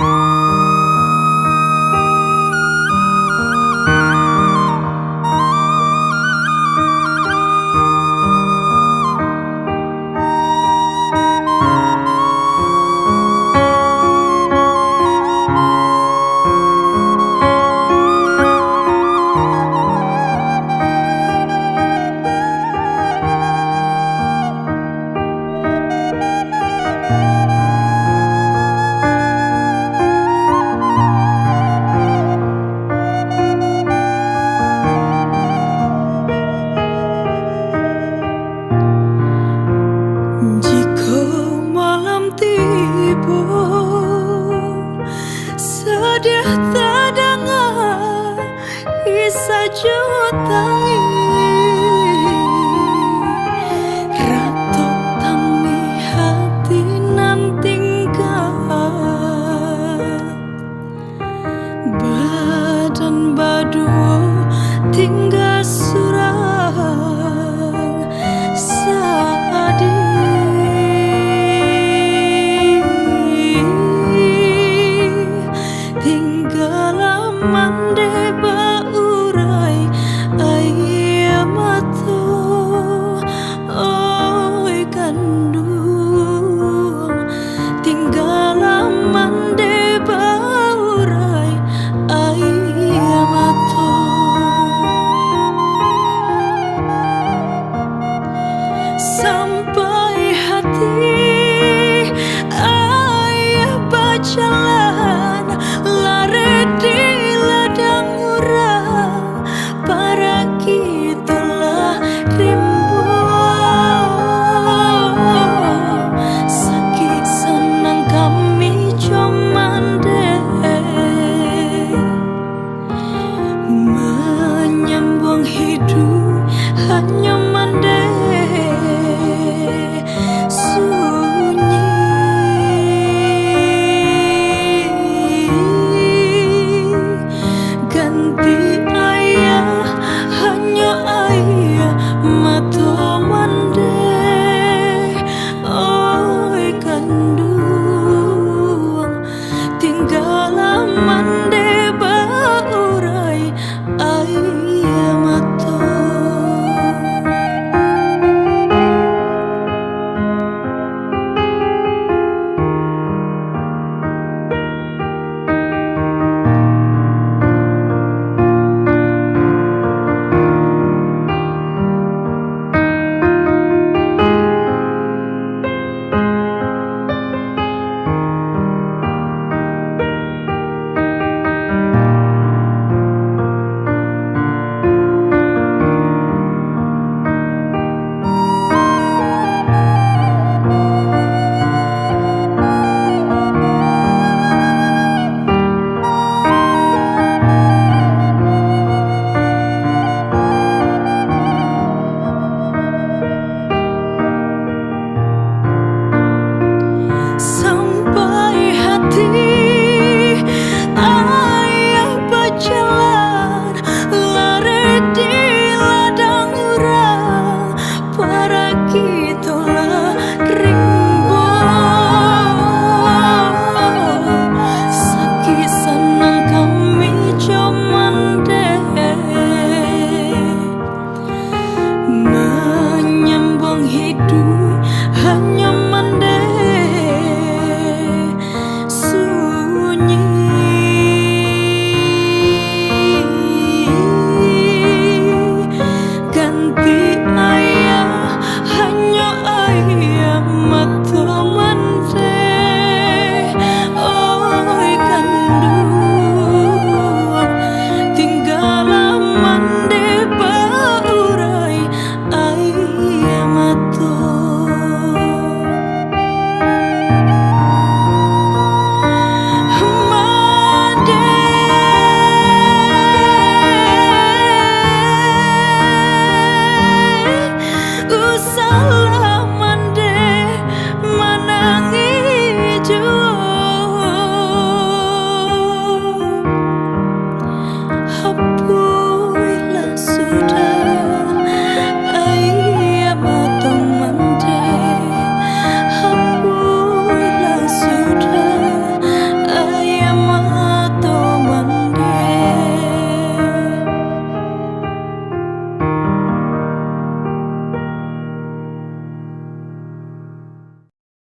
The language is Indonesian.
Jika malam tiba, sedih terdengar kisah jutangi, ratok tangi hati nan tinggal, badan badu tinggal surang sadih. Mande baurai ai mato oi kandung tinggal mande baurai ai mato sampai hati ai berjalan lari di para kitalah rimbu sakit senang kami cuman menyambung hidup hanya mande sunyi ganti hanya ayah mata mande oi kandung tinggal mande baurai ayah mata. Menyambung hidup hanya mande sunyi ganti